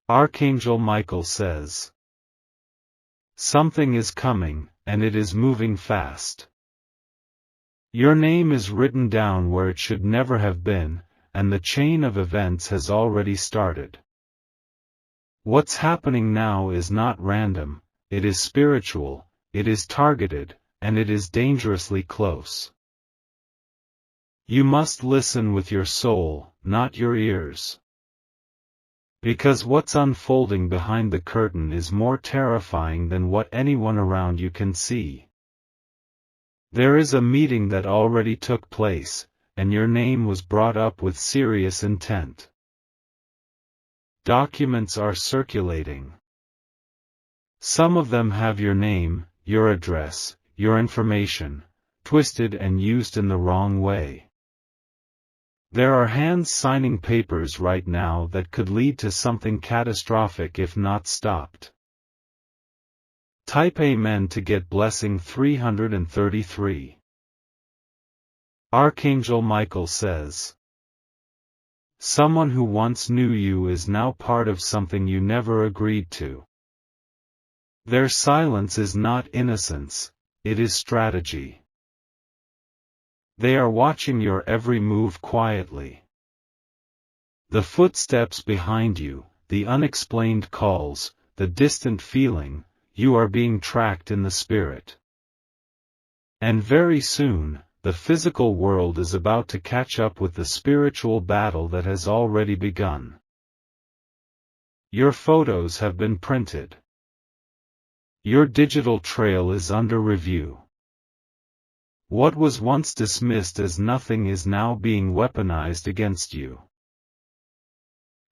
Archangel Michael says, something is coming, and it is moving fast. Your name is written down where it should never have been, and the chain of events has already started. What's happening now is not random, it is spiritual, it is targeted, and it is dangerously close. You must listen with your soul, not your ears. Because what's unfolding behind the curtain is more terrifying than what anyone around you can see. There is a meeting that already took place, and your name was brought up with serious intent. Documents are circulating. Some of them have your name, your address, your information, twisted and used in the wrong way. There are hands signing papers right now that could lead to something catastrophic if not stopped. Type Amen to get blessing 333. Archangel Michael says, someone who once knew you is now part of something you never agreed to. Their silence is not innocence, it is strategy. They are watching your every move quietly. The footsteps behind you, the unexplained calls, the distant feeling, you are being tracked in the spirit. And very soon, the physical world is about to catch up with the spiritual battle that has already begun. Your photos have been printed. Your digital trail is under review. What was once dismissed as nothing is now being weaponized against you.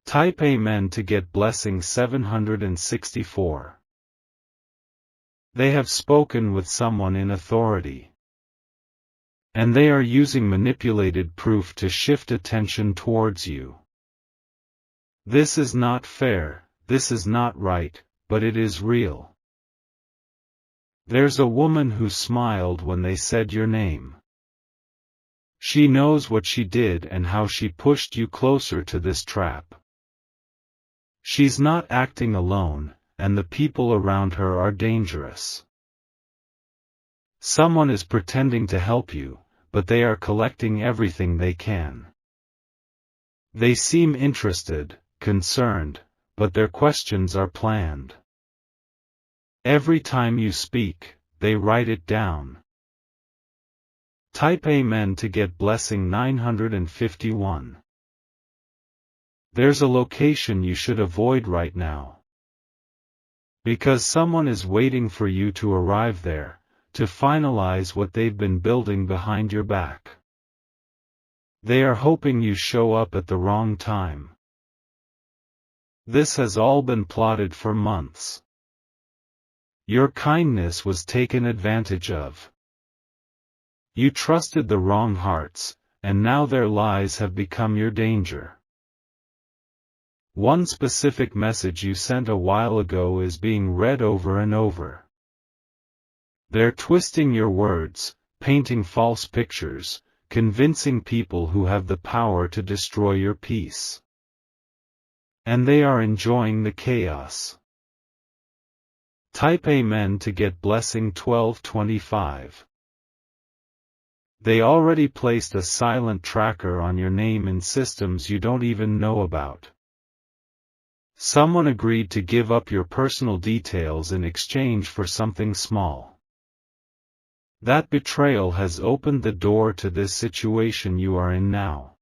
Type Amen to get blessing 764. They have spoken with someone in authority. And they are using manipulated proof to shift attention towards you. This is not fair, this is not right, but it is real. There's a woman who smiled when they said your name. She knows what she did and how she pushed you closer to this trap. She's not acting alone, and the people around her are dangerous. Someone is pretending to help you, but they are collecting everything they can. They seem interested, concerned, but their questions are planned. Every time you speak, they write it down. Type Amen to get blessing 951. There's a location you should avoid right now. Because someone is waiting for you to arrive there, to finalize what they've been building behind your back. They are hoping you show up at the wrong time. This has all been plotted for months. Your kindness was taken advantage of. You trusted the wrong hearts, and now their lies have become your danger. One specific message you sent a while ago is being read over and over. They're twisting your words, painting false pictures, convincing people who have the power to destroy your peace. And they are enjoying the chaos. Type Amen to get blessing 1225. They already placed a silent tracker on your name in systems you don't even know about. Someone agreed to give up your personal details in exchange for something small. That betrayal has opened the door to this situation you are in now.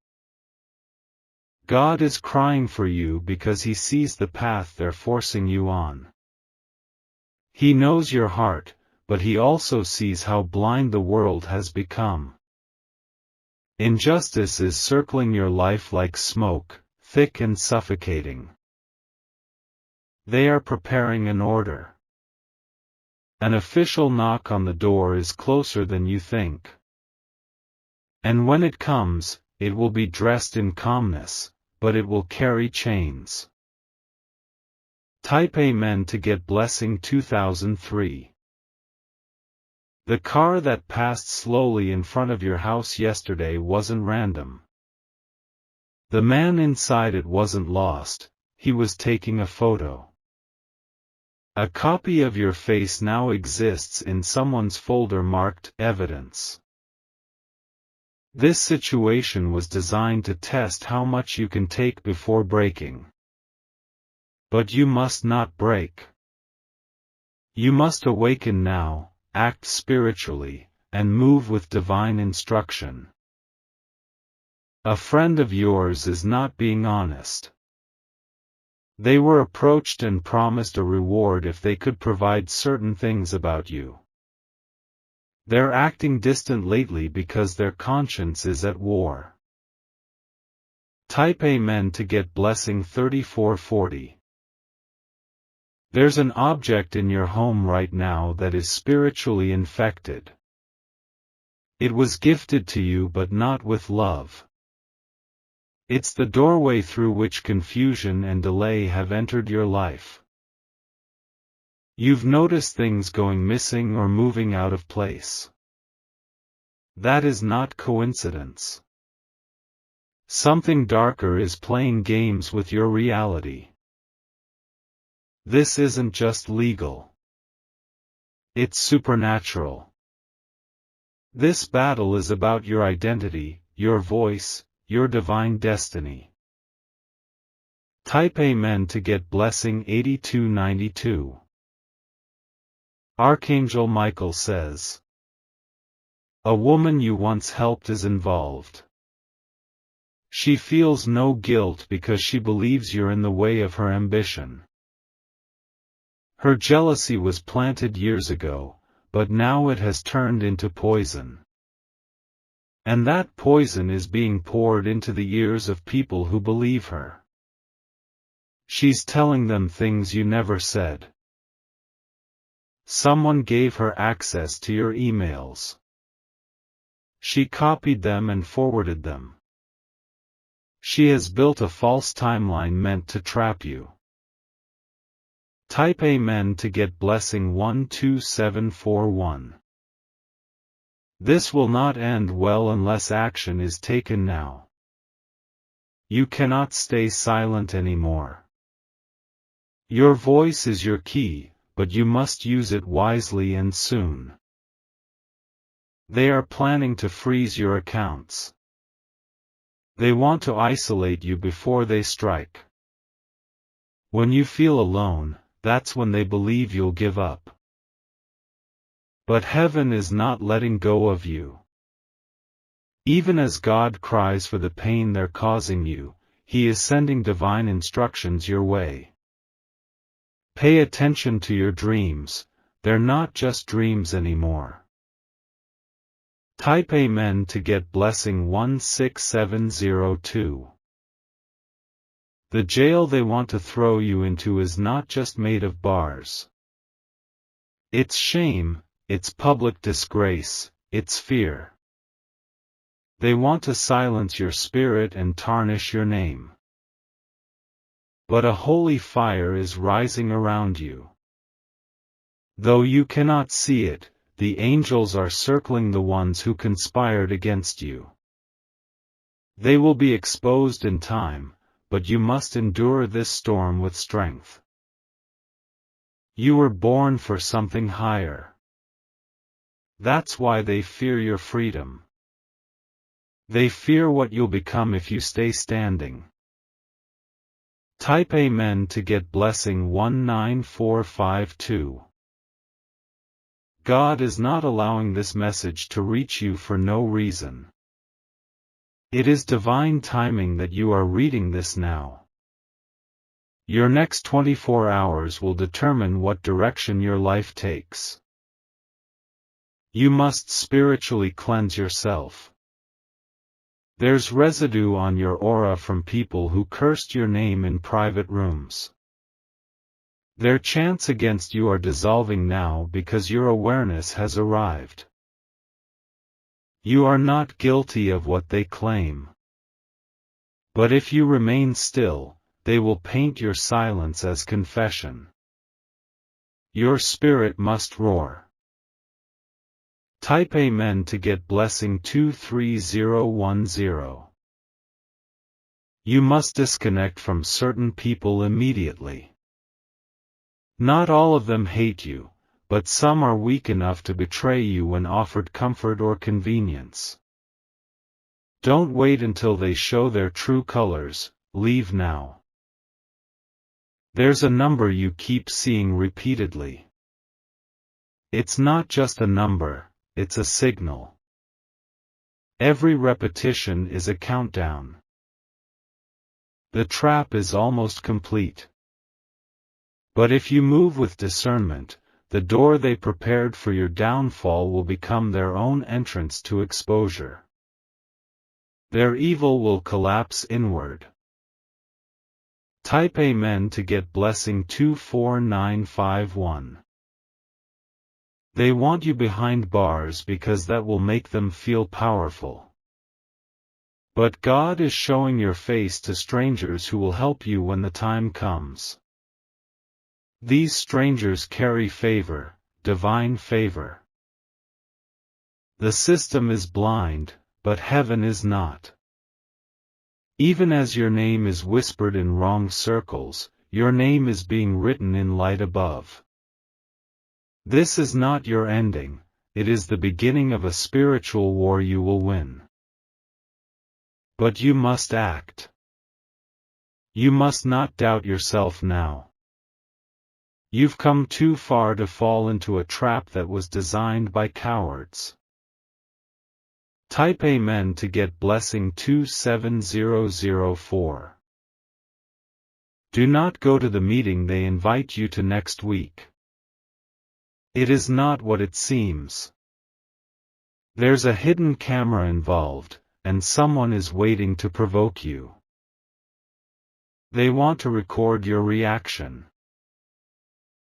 God is crying for you because He sees the path they're forcing you on. He knows your heart, but He also sees how blind the world has become. Injustice is circling your life like smoke, thick and suffocating. They are preparing an order. An official knock on the door is closer than you think. And when it comes, it will be dressed in calmness, but it will carry chains. Type Amen to get blessing 2003. The car that passed slowly in front of your house yesterday wasn't random. The man inside it wasn't lost, he was taking a photo. A copy of your face now exists in someone's folder marked Evidence. This situation was designed to test how much you can take before breaking. But you must not break. You must awaken now, act spiritually, and move with divine instruction. A friend of yours is not being honest. They were approached and promised a reward if they could provide certain things about you. They're acting distant lately because their conscience is at war. Type Amen to get blessing 3440. There's an object in your home right now that is spiritually infected. It was gifted to you but not with love. It's the doorway through which confusion and delay have entered your life. You've noticed things going missing or moving out of place. That is not coincidence. Something darker is playing games with your reality. This isn't just legal. It's supernatural. This battle is about your identity, your voice, your divine destiny. Type Amen to get blessing 8292. Archangel Michael says, a woman you once helped is involved. She feels no guilt because she believes you're in the way of her ambition. Her jealousy was planted years ago, but now it has turned into poison. And that poison is being poured into the ears of people who believe her. She's telling them things you never said. Someone gave her access to your emails. She copied them and forwarded them. She has built a false timeline meant to trap you. Type Amen to get blessing 12741. This will not end well unless action is taken now. You cannot stay silent anymore. Your voice is your key, but you must use it wisely and soon. They are planning to freeze your accounts. They want to isolate you before they strike. When you feel alone, that's when they believe you'll give up. But heaven is not letting go of you. Even as God cries for the pain they're causing you, He is sending divine instructions your way. Pay attention to your dreams, they're not just dreams anymore. Type Amen to get blessing 16702. The jail they want to throw you into is not just made of bars. It's shame, it's public disgrace, it's fear. They want to silence your spirit and tarnish your name. But a holy fire is rising around you. Though you cannot see it, the angels are circling the ones who conspired against you. They will be exposed in time, but you must endure this storm with strength. You were born for something higher. That's why they fear your freedom. They fear what you'll become if you stay standing. Type Amen to get blessing 19452. God is not allowing this message to reach you for no reason. It is divine timing that you are reading this now. Your next 24 hours will determine what direction your life takes. You must spiritually cleanse yourself. There's residue on your aura from people who cursed your name in private rooms. Their chants against you are dissolving now because your awareness has arrived. You are not guilty of what they claim. But if you remain still, they will paint your silence as confession. Your spirit must roar. Type Amen to get blessing 23010. You must disconnect from certain people immediately. Not all of them hate you, but some are weak enough to betray you when offered comfort or convenience. Don't wait until they show their true colors, leave now. There's a number you keep seeing repeatedly. It's not just a number, it's a signal. Every repetition is a countdown. The trap is almost complete. But if you move with discernment, the door they prepared for your downfall will become their own entrance to exposure. Their evil will collapse inward. Type Amen to get blessing 24951. They want you behind bars because that will make them feel powerful. But God is showing your face to strangers who will help you when the time comes. These strangers carry favor, divine favor. The system is blind, but heaven is not. Even as your name is whispered in wrong circles, your name is being written in light above. This is not your ending, it is the beginning of a spiritual war you will win. But you must act. You must not doubt yourself now. You've come too far to fall into a trap that was designed by cowards. Type Amen to get blessing 27004. Do not go to the meeting they invite you to next week. It is not what it seems. There's a hidden camera involved, and someone is waiting to provoke you. They want to record your reaction.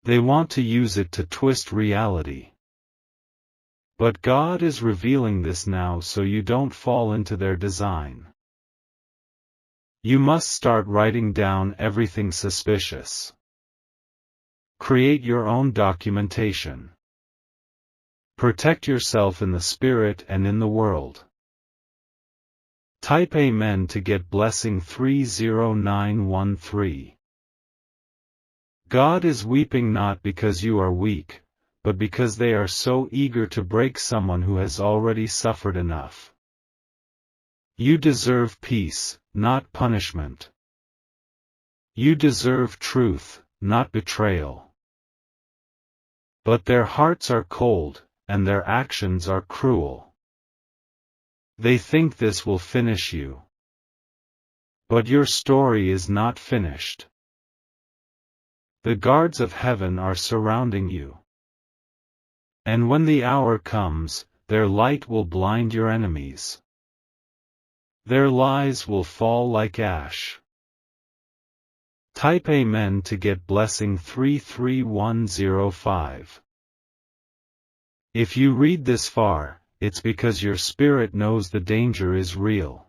They want to use it to twist reality. But God is revealing this now so you don't fall into their design. You must start writing down everything suspicious. Create your own documentation. Protect yourself in the spirit and in the world. Type Amen to get blessing 30913. God is weeping not because you are weak, but because they are so eager to break someone who has already suffered enough. You deserve peace, not punishment. You deserve truth, not betrayal. But their hearts are cold, and their actions are cruel. They think this will finish you. But your story is not finished. The guards of heaven are surrounding you. And when the hour comes, their light will blind your enemies. Their lies will fall like ash. Type Amen to get blessing 33105. If you read this far, it's because your spirit knows the danger is real.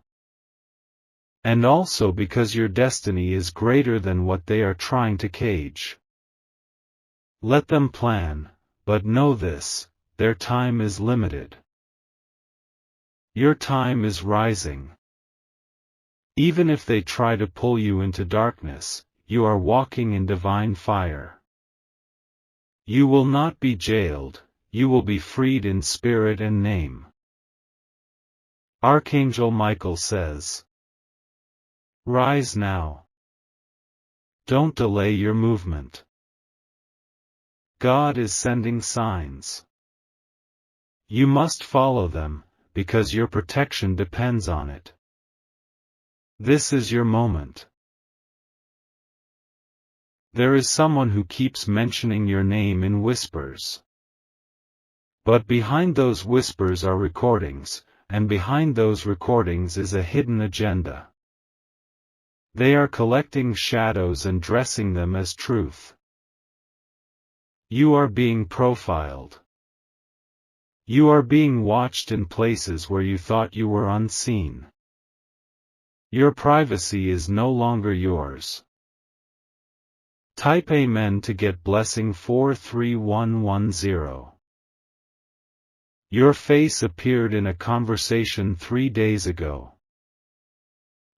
And also because your destiny is greater than what they are trying to cage. Let them plan, but know this, their time is limited. Your time is rising. Even if they try to pull you into darkness, you are walking in divine fire. You will not be jailed, you will be freed in spirit and name. Archangel Michael says, "Rise now. Don't delay your movement. God is sending signs. You must follow them, because your protection depends on it. This is your moment." There is someone who keeps mentioning your name in whispers. But behind those whispers are recordings, and behind those recordings is a hidden agenda. They are collecting shadows and dressing them as truth. You are being profiled. You are being watched in places where you thought you were unseen. Your privacy is no longer yours. Type Amen to get blessing 43110. Your face appeared in a conversation 3 days ago.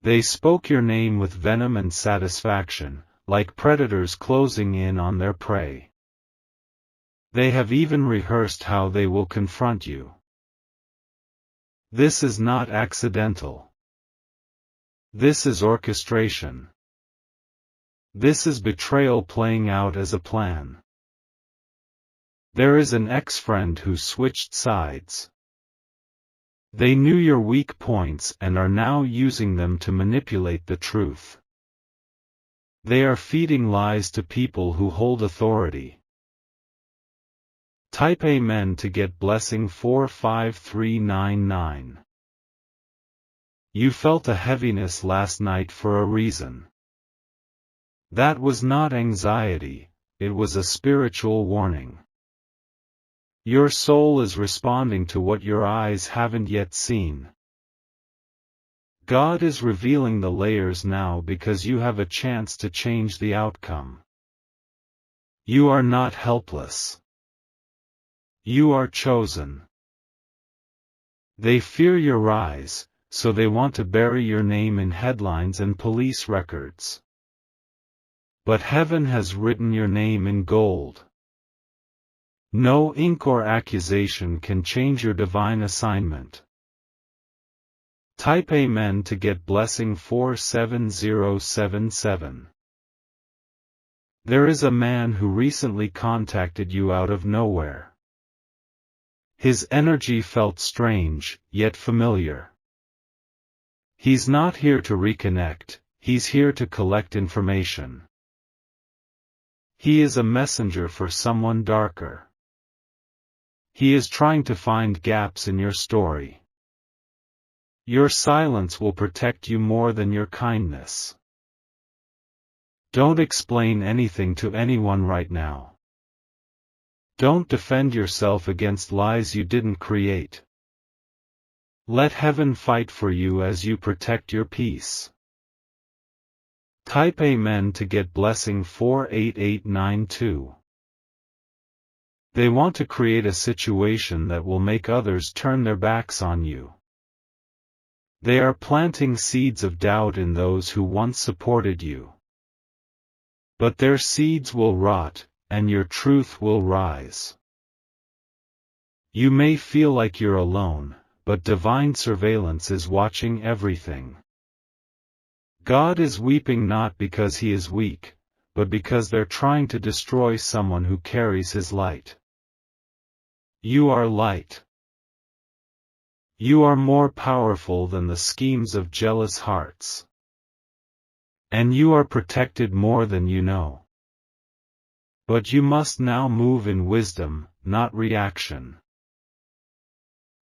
They spoke your name with venom and satisfaction, like predators closing in on their prey. They have even rehearsed how they will confront you. This is not accidental. This is orchestration. This is betrayal playing out as a plan. There is an ex-friend who switched sides. They knew your weak points and are now using them to manipulate the truth. They are feeding lies to people who hold authority. Type Amen to get blessing 45399. You felt a heaviness last night for a reason. That was not anxiety, it was a spiritual warning. Your soul is responding to what your eyes haven't yet seen. God is revealing the layers now because you have a chance to change the outcome. You are not helpless. You are chosen. They fear your rise, so they want to bury your name in headlines and police records. But heaven has written your name in gold. No ink or accusation can change your divine assignment. Type Amen to get blessing 47077. There is a man who recently contacted you out of nowhere. His energy felt strange, yet familiar. He's not here to reconnect, he's here to collect information. He is a messenger for someone darker. He is trying to find gaps in your story. Your silence will protect you more than your kindness. Don't explain anything to anyone right now. Don't defend yourself against lies you didn't create. Let heaven fight for you as you protect your peace. Type Amen to get blessing 48892. They want to create a situation that will make others turn their backs on you. They are planting seeds of doubt in those who once supported you. But their seeds will rot, and your truth will rise. You may feel like you're alone, but divine surveillance is watching everything. God is weeping not because he is weak, but because they're trying to destroy someone who carries his light. You are light. You are more powerful than the schemes of jealous hearts. And you are protected more than you know. But you must now move in wisdom, not reaction.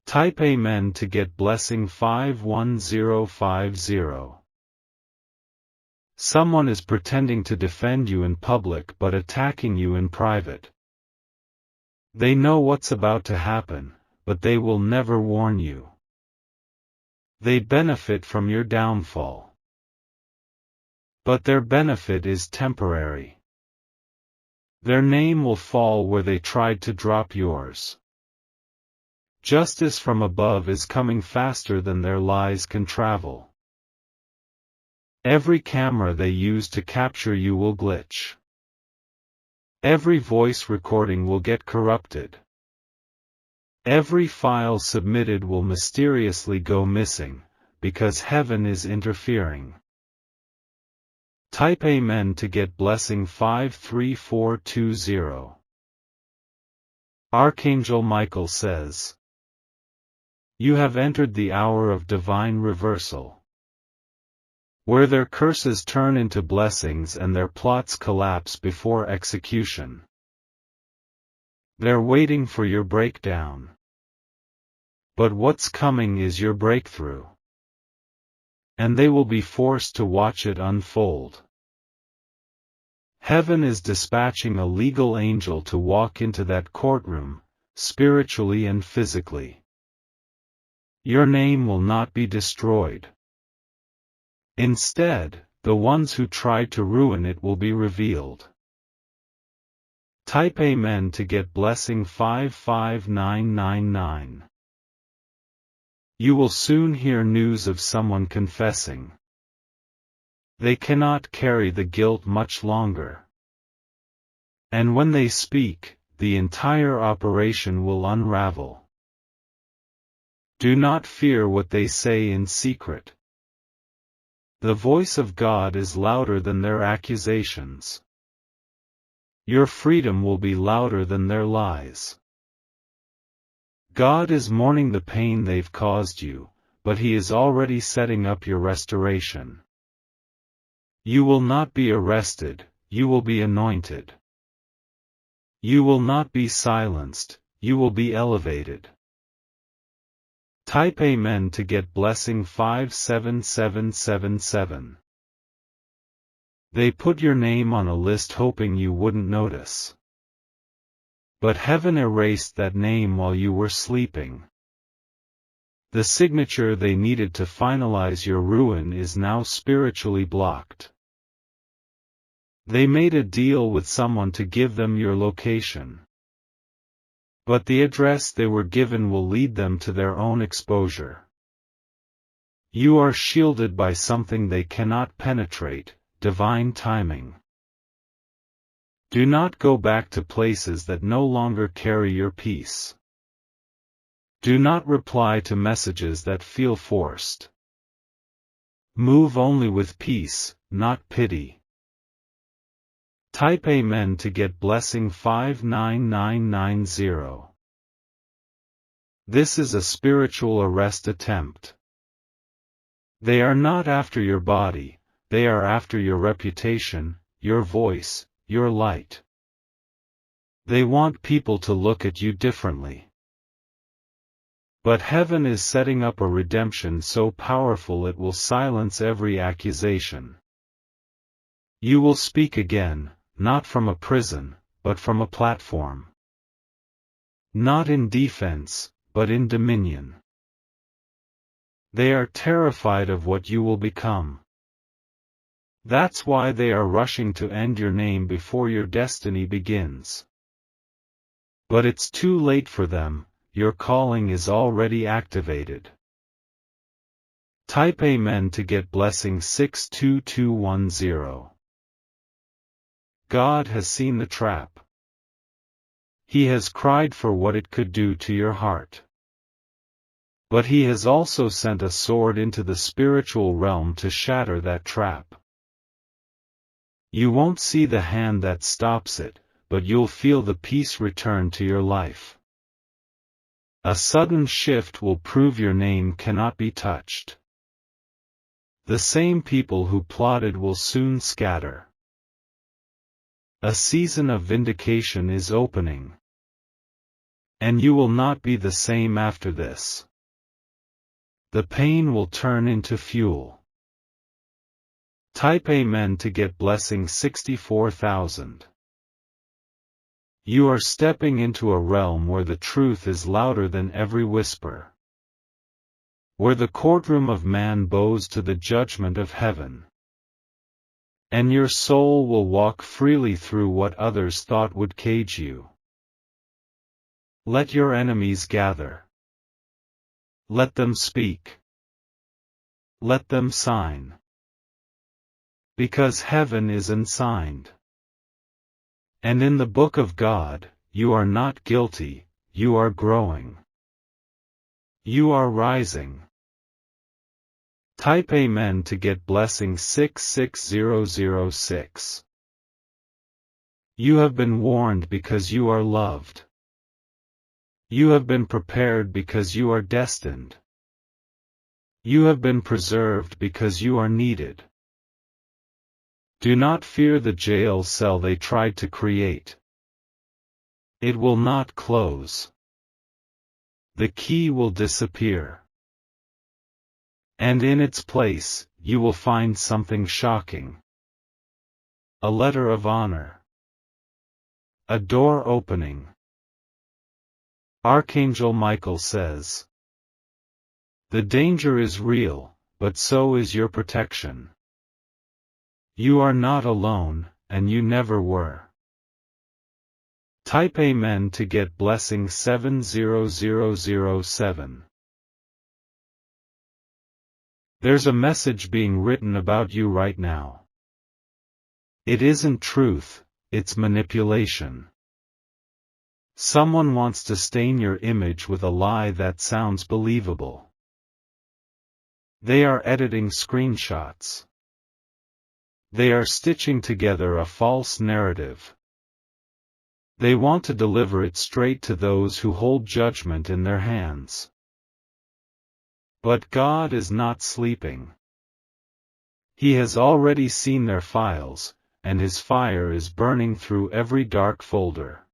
Type Amen to get blessing 51050. Someone is pretending to defend you in public but attacking you in private. They know what's about to happen, but they will never warn you. They benefit from your downfall. But their benefit is temporary. Their name will fall where they tried to drop yours. Justice from above is coming faster than their lies can travel. Every camera they use to capture you will glitch. Every voice recording will get corrupted. Every file submitted will mysteriously go missing, because heaven is interfering. Type Amen to get blessing 53420. Archangel Michael says, you have entered the hour of divine reversal, where their curses turn into blessings and their plots collapse before execution. They're waiting for your breakdown. But what's coming is your breakthrough. And they will be forced to watch it unfold. Heaven is dispatching a legal angel to walk into that courtroom, spiritually and physically. Your name will not be destroyed. Instead, the ones who tried to ruin it will be revealed. Type Amen to get blessing 55999. You will soon hear news of someone confessing. They cannot carry the guilt much longer. And when they speak, the entire operation will unravel. Do not fear what they say in secret. The voice of God is louder than their accusations. Your freedom will be louder than their lies. God is mourning the pain they've caused you, but He is already setting up your restoration. You will not be arrested, you will be anointed. You will not be silenced, you will be elevated. Type Amen to get blessing 57777. They put your name on a list hoping you wouldn't notice. But heaven erased that name while you were sleeping. The signature they needed to finalize your ruin is now spiritually blocked. They made a deal with someone to give them your location. But the address they were given will lead them to their own exposure. You are shielded by something they cannot penetrate, divine timing. Do not go back to places that no longer carry your peace. Do not reply to messages that feel forced. Move only with peace, not pity. Type Amen to get blessing 59990. This is a spiritual arrest attempt. They are not after your body, they are after your reputation, your voice, your light. They want people to look at you differently. But heaven is setting up a redemption so powerful it will silence every accusation. You will speak again, not from a prison, but from a platform. Not in defense, but in dominion. They are terrified of what you will become. That's why they are rushing to end your name before your destiny begins. But it's too late for them, your calling is already activated. Type Amen to get blessing 62210. God has seen the trap. He has cried for what it could do to your heart. But He has also sent a sword into the spiritual realm to shatter that trap. You won't see the hand that stops it, but you'll feel the peace return to your life. A sudden shift will prove your name cannot be touched. The same people who plotted will soon scatter. A season of vindication is opening. And you will not be the same after this. The pain will turn into fuel. Type Amen to get blessing 64,000. You are stepping into a realm where the truth is louder than every whisper. Where the courtroom of man bows to the judgment of heaven. And your soul will walk freely through what others thought would cage you. Let your enemies gather. Let them speak. Let them sign. Because heaven is unsigned. And in the book of God, you are not guilty, you are growing. You are rising. Type Amen to get blessing 66006. You have been warned because you are loved. You have been prepared because you are destined. You have been preserved because you are needed. Do not fear the jail cell they tried to create. It will not close. The key will disappear. And in its place, you will find something shocking. A letter of honor. A door opening. Archangel Michael says, the danger is real, but so is your protection. You are not alone, and you never were. Type Amen to get blessing 70007. There's a message being written about you right now. It isn't truth, it's manipulation. Someone wants to stain your image with a lie that sounds believable. They are editing screenshots. They are stitching together a false narrative. They want to deliver it straight to those who hold judgment in their hands. But God is not sleeping. He has already seen their files, and His fire is burning through every dark folder.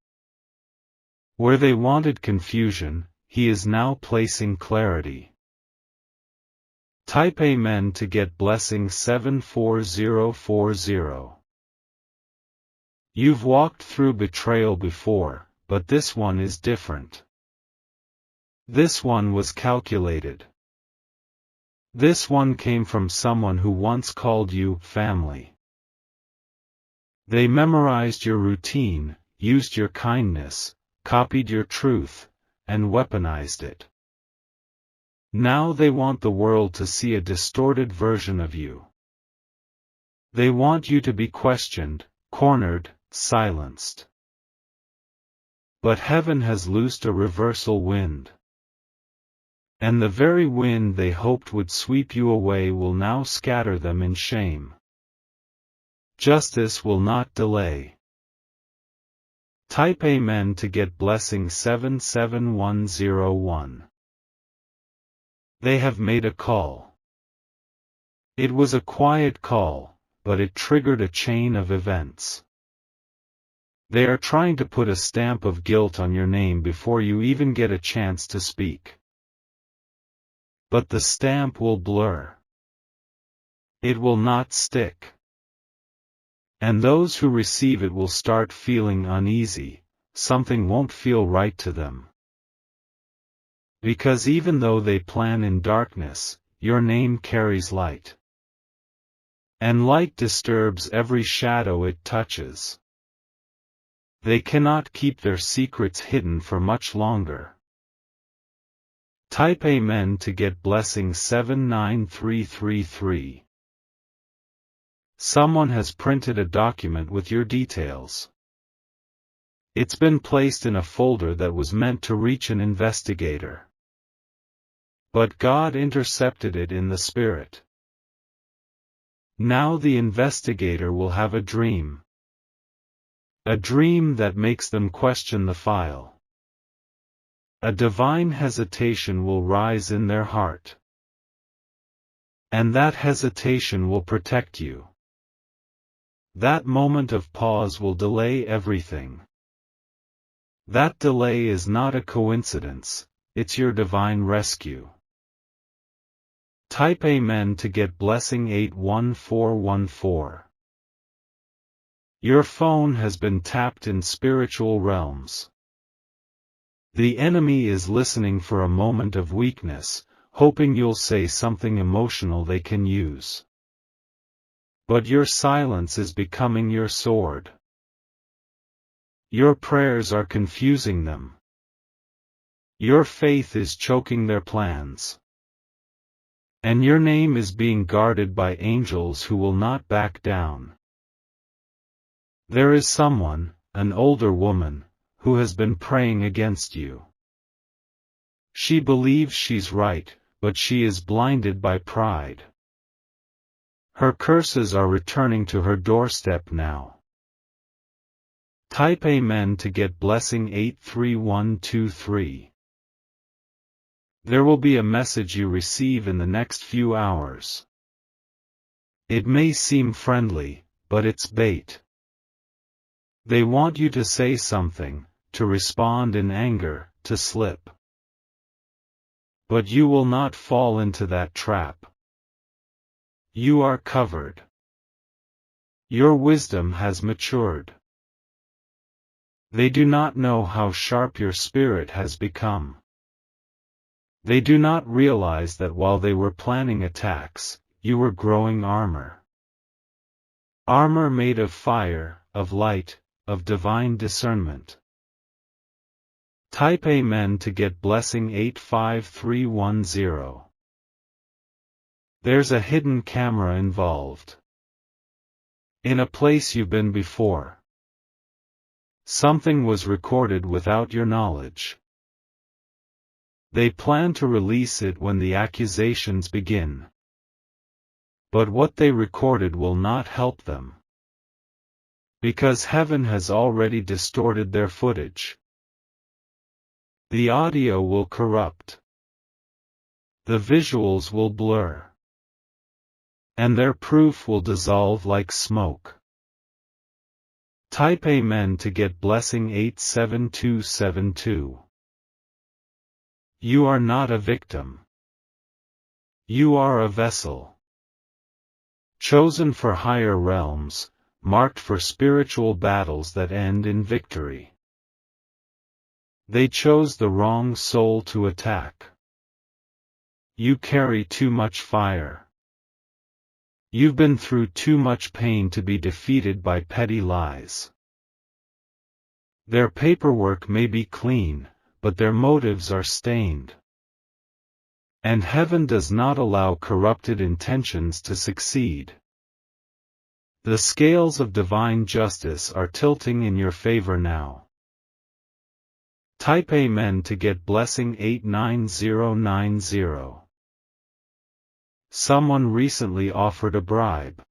Where they wanted confusion, He is now placing clarity. Type Amen to get blessing 74040. You've walked through betrayal before, but this one is different. This one was calculated. This one came from someone who once called you family. They memorized your routine, used your kindness, copied your truth, and weaponized it. Now they want the world to see a distorted version of you. They want you to be questioned, cornered, silenced. But heaven has loosed a reversal wind. And the very wind they hoped would sweep you away will now scatter them in shame. Justice will not delay. Type Amen to get blessing 77101. They have made a call. It was a quiet call, but it triggered a chain of events. They are trying to put a stamp of guilt on your name before you even get a chance to speak. But the stamp will blur. It will not stick. And those who receive it will start feeling uneasy, something won't feel right to them. Because even though they plan in darkness, your name carries light. And light disturbs every shadow it touches. They cannot keep their secrets hidden for much longer. Type Amen to get blessing 79333. Someone has printed a document with your details. It's been placed in a folder that was meant to reach an investigator. But God intercepted it in the spirit. Now the investigator will have a dream. A dream that makes them question the file. A divine hesitation will rise in their heart. And that hesitation will protect you. That moment of pause will delay everything. That delay is not a coincidence, it's your divine rescue. Type Amen to get blessing 81414. Your phone has been tapped in spiritual realms. The enemy is listening for a moment of weakness, hoping you'll say something emotional they can use. But your silence is becoming your sword. Your prayers are confusing them. Your faith is choking their plans. And your name is being guarded by angels who will not back down. There is someone, an older woman, who has been praying against you. She believes she's right, but she is blinded by pride. Her curses are returning to her doorstep now. Type Amen to get blessing 83123. There will be a message you receive in the next few hours. It may seem friendly, but it's bait. They want you to say something, to respond in anger, to slip. But you will not fall into that trap. You are covered. Your wisdom has matured. They do not know how sharp your spirit has become. They do not realize that while they were planning attacks, you were growing armor. Armor made of fire, of light, of divine discernment. Type Amen to get blessing 85310. There's a hidden camera involved. In a place you've been before. Something was recorded without your knowledge. They plan to release it when the accusations begin. But what they recorded will not help them. Because heaven has already distorted their footage. The audio will corrupt. The visuals will blur. And their proof will dissolve like smoke. Type Amen to get blessing 87272. You are not a victim. You are a vessel. Chosen for higher realms, marked for spiritual battles that end in victory. They chose the wrong soul to attack. You carry too much fire. You've been through too much pain to be defeated by petty lies. Their paperwork may be clean, but their motives are stained. And heaven does not allow corrupted intentions to succeed. The scales of divine justice are tilting in your favor now. Type Amen to get blessing 89090. Someone recently offered a bribe.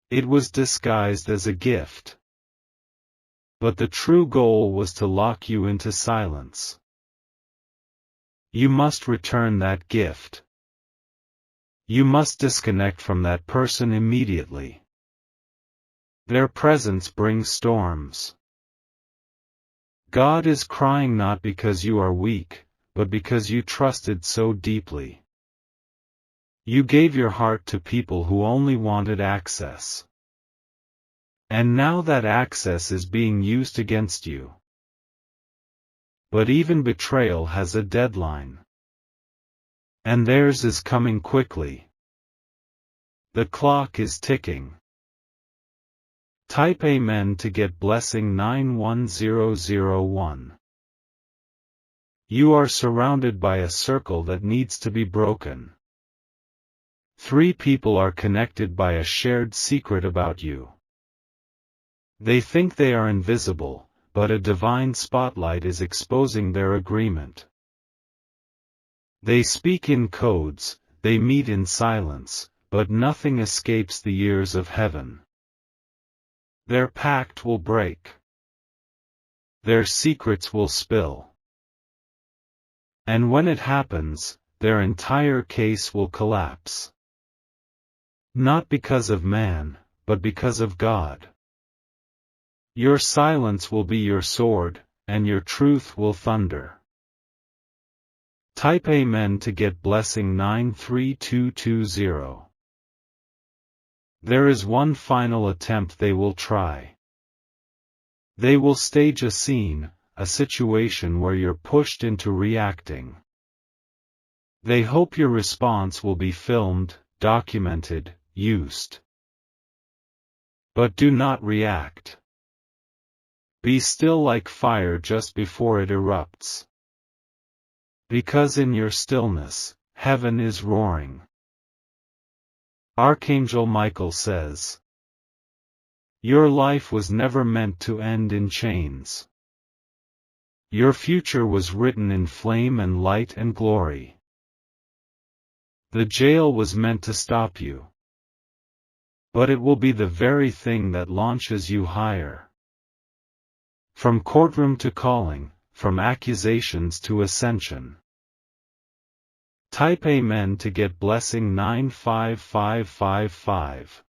It was disguised as a gift. But the true goal was to lock you into silence. You must return that gift. You must disconnect from that person immediately. Their presence brings storms. God is crying not because you are weak, but because you trusted so deeply. You gave your heart to people who only wanted access. And now that access is being used against you. But even betrayal has a deadline. And theirs is coming quickly. The clock is ticking. Type Amen to get blessing 91001. You are surrounded by a circle that needs to be broken. 3 people are connected by a shared secret about you. They think they are invisible, but a divine spotlight is exposing their agreement. They speak in codes, they meet in silence, but nothing escapes the ears of heaven. Their pact will break. Their secrets will spill. And when it happens, their entire case will collapse. Not because of man, but because of God. Your silence will be your sword, and your truth will thunder. Type Amen to get blessing 93220. There is one final attempt they will try. They will stage a scene, a situation where you're pushed into reacting. They hope your response will be filmed, documented, used. But do not react. Be still like fire just before it erupts. Because in your stillness, heaven is roaring. Archangel Michael says, your life was never meant to end in chains. Your future was written in flame and light and glory. The jail was meant to stop you. But it will be the very thing that launches you higher. From courtroom to calling, from accusations to ascension. Type Amen to get blessing 95555.